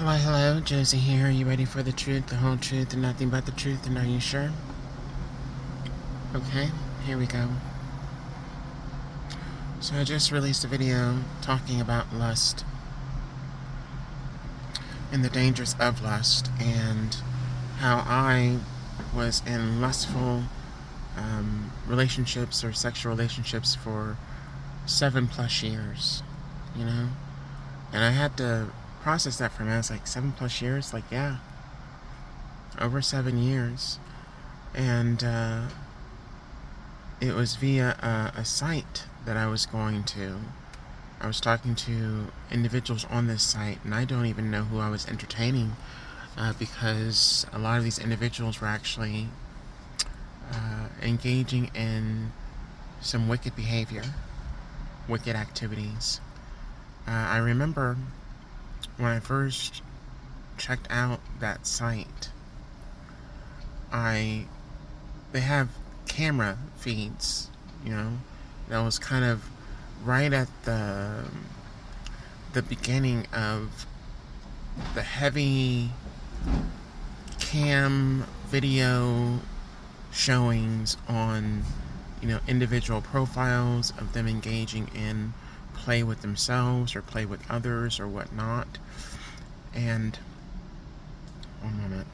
Hello, Josie here. Are you ready for the truth, the whole truth, and nothing but the truth? And are you sure? Okay, here we go. So I just released a video talking about lust and the dangers of lust and how I was in lustful relationships or sexual relationships for 7+ years, you know? And I had to process that for me. I was like, 7+ years? Like, yeah, over 7 years. And it was via a site that I was going to. I was talking to individuals on this site, and I don't even know who I was entertaining because a lot of these individuals were actually engaging in some wicked behavior, wicked activities. I remember when I first checked out that site, they have camera feeds, that was kind of right at the beginning of the heavy cam video showings on, individual profiles of them engaging in play with themselves or play with others or whatnot. And one moment.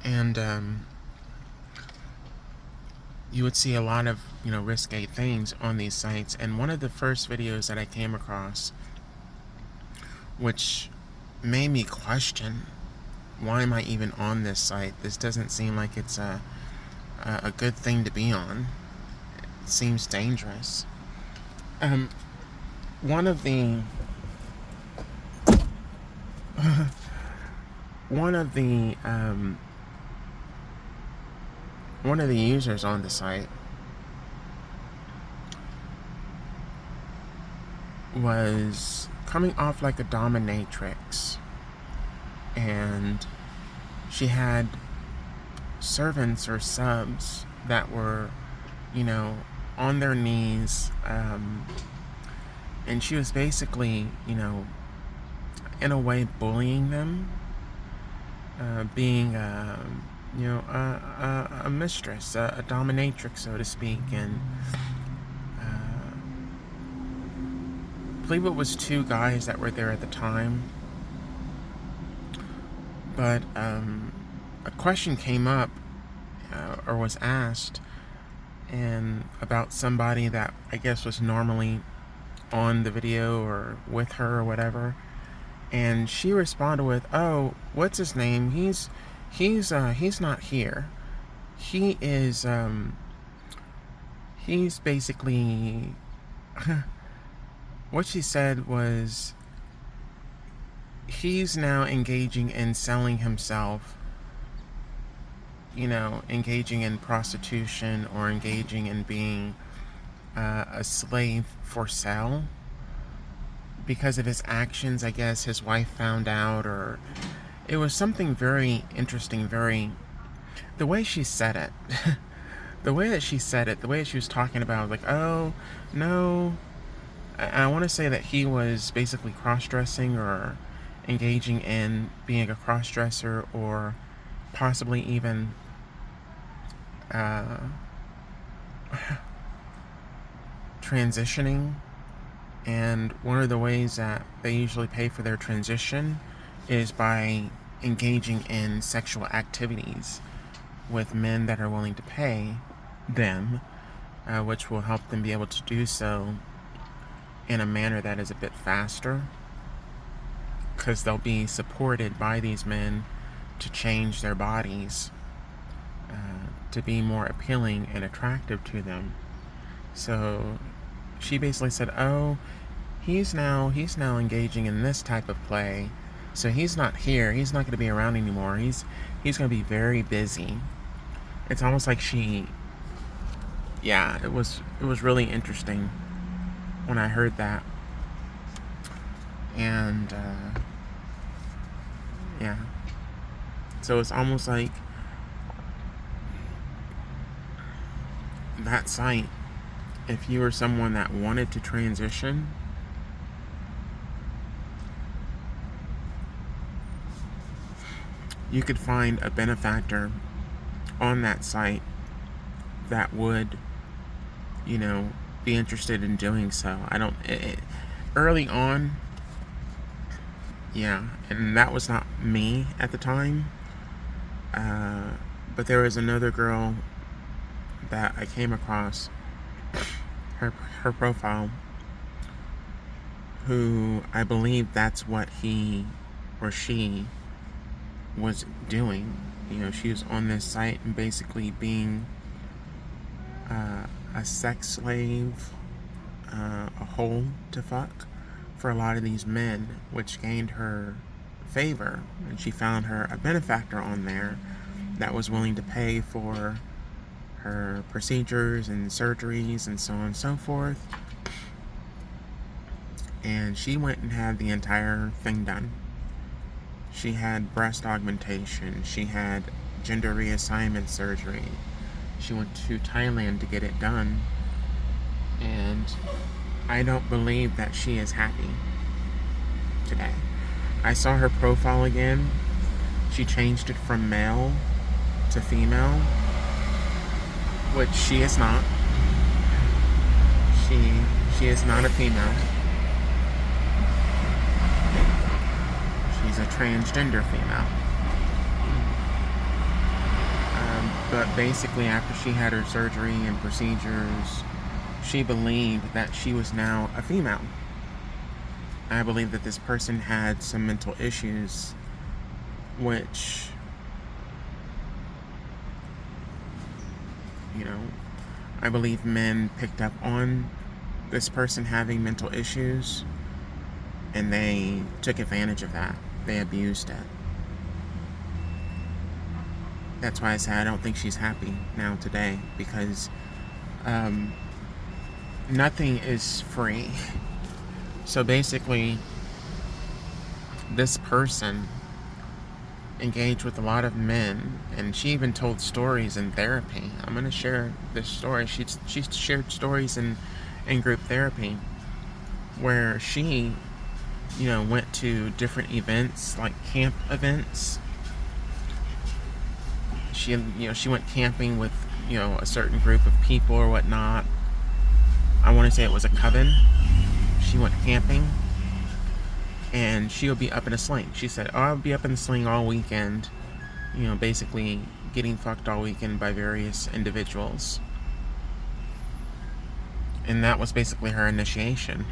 And you would see a lot of, risque things on these sites. And one of the first videos that I came across, which made me question, why am I even on this site? This doesn't seem like it's a good thing to be on. It seems dangerous. One of the users on the site was coming off like a dominatrix, and she had servants or subs that were, on their knees, and she was basically, in a way bullying them, being a mistress, a dominatrix, so to speak. And I believe it was 2 guys that were there at the time. But a question came up, or was asked, and about somebody that I guess was normally on the video or with her or whatever, and she responded with, "Oh, what's his name? He's not here. He is he's basically." What she said was, he's now engaging in selling himself, engaging in prostitution or engaging in being a slave for sale because of his actions. I guess his wife found out, or it was something very interesting, the way she said it. The way that she said it, the way she was talking about, like, oh, no. I want to say that he was basically cross-dressing or engaging in being a cross-dresser, or possibly even transitioning. And one of the ways that they usually pay for their transition is by engaging in sexual activities with men that are willing to pay them, which will help them be able to do so in a manner that is a bit faster, because they'll be supported by these men to change their bodies to be more appealing and attractive to them. So she basically said, oh, he's now engaging in this type of play, so he's not here, he's not going to be around anymore, he's going to be very busy. It's almost like it was really interesting when I heard that. And so it's almost like that site if you were someone that wanted to transition, you could find a benefactor on that site that would, be interested in doing so. Early on, yeah, and that was not me at the time. But there was another girl that I came across, her profile, who I believe that's what he or she was doing. She was on this site and basically being a sex slave, a hole to fuck for a lot of these men, which gained her favor, and she found her a benefactor on there that was willing to pay for her procedures and surgeries and so on and so forth. And she went and had the entire thing done. She had breast augmentation, she had gender reassignment surgery, she went to Thailand to get it done, and I don't believe that she is happy today. I saw her profile again. She changed it from male to female, which she is not. She is not a female. She's a transgender female. But basically, after she had her surgery and procedures, she believed that she was now a female. I believe that this person had some mental issues, which, I believe men picked up on this person having mental issues, and they took advantage of that. They abused it. That's why I say I don't think she's happy now today, because nothing is free. So basically, this person engaged with a lot of men, and she even told stories in therapy. I'm going to share this story. She shared stories in group therapy where she, went to different events, like camp events. She went camping with, a certain group of people or whatnot. I want to say it was a coven. She went camping, and she'll be up in a sling. She said, I'll be up in the sling all weekend, basically getting fucked all weekend by various individuals. And that was basically her initiation.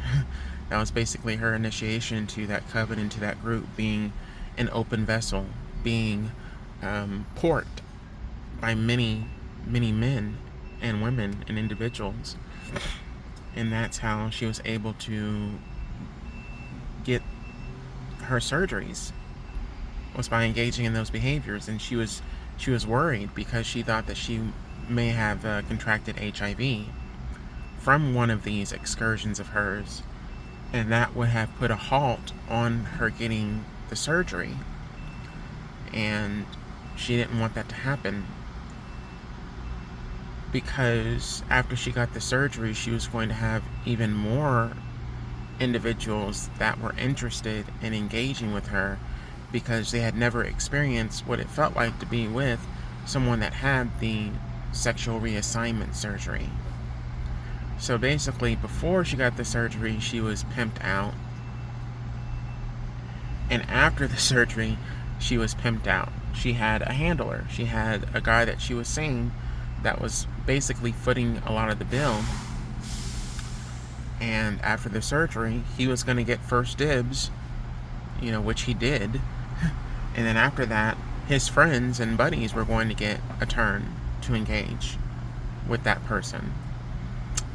That was basically her initiation to that coven, into that group, being an open vessel, being port by many, many men and women and individuals. And that's how she was able to get her surgeries, was by engaging in those behaviors. And she was worried because she thought that she may have contracted HIV from one of these excursions of hers, and that would have put a halt on her getting the surgery. And she didn't want that to happen, because after she got the surgery, she was going to have even more individuals that were interested in engaging with her, because they had never experienced what it felt like to be with someone that had the sexual reassignment surgery. So basically, before she got the surgery, she was pimped out. And after the surgery, she was pimped out. She had a handler. She had a guy that she was seeing that was basically footing a lot of the bill. And after the surgery, he was going to get first dibs, which he did. And then after that, his friends and buddies were going to get a turn to engage with that person.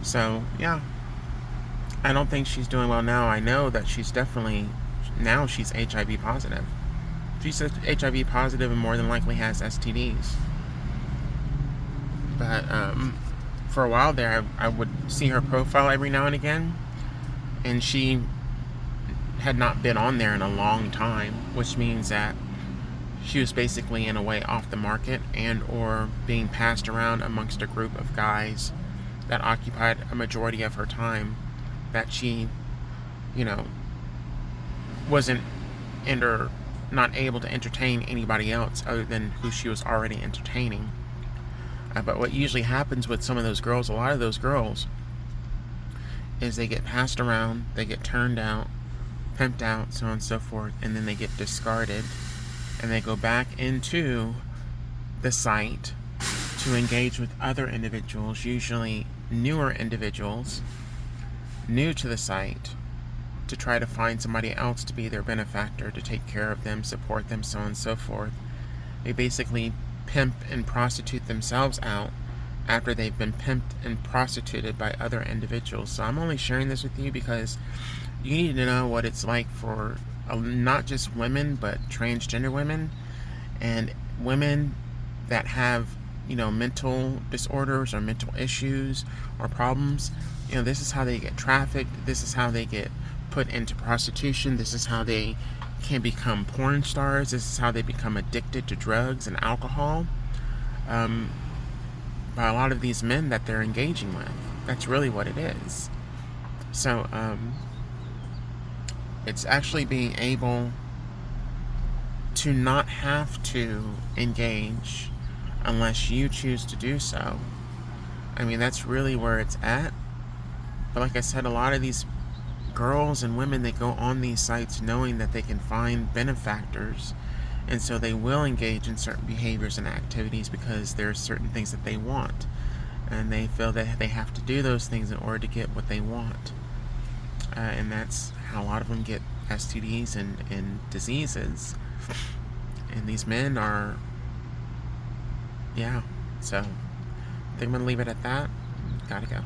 So, yeah. I don't think she's doing well now. I know that she's definitely, now she's HIV positive. She's HIV positive and more than likely has STDs. But for a while there, I would see her profile every now and again, and she had not been on there in a long time, which means that she was basically in a way off the market, and or being passed around amongst a group of guys that occupied a majority of her time, that she, you know, wasn't not able to entertain anybody else other than who she was already entertaining. But what usually happens with some of those girls, a lot of those girls, is they get passed around, they get turned out, pimped out, so on and so forth, and then they get discarded, and they go back into the site to engage with other individuals, usually newer individuals, new to the site, to try to find somebody else to be their benefactor, to take care of them, support them, so on and so forth. They basically pimp and prostitute themselves out after they've been pimped and prostituted by other individuals. So I'm only sharing this with you because you need to know what it's like for not just women, but transgender women and women that have, mental disorders or mental issues or problems. This is how they get trafficked. This is how they get put into prostitution. This is how they can become porn stars. This is how they become addicted to drugs and alcohol, by a lot of these men that they're engaging with. That's really what it is. So, it's actually being able to not have to engage unless you choose to do so. I mean, that's really where it's at. But like I said, a lot of these girls and women, they go on these sites knowing that they can find benefactors, and so they will engage in certain behaviors and activities because there are certain things that they want, and they feel that they have to do those things in order to get what they want. And that's how a lot of them get STDs and diseases. And these men are, yeah. So I think I'm going to leave it at that. Gotta go.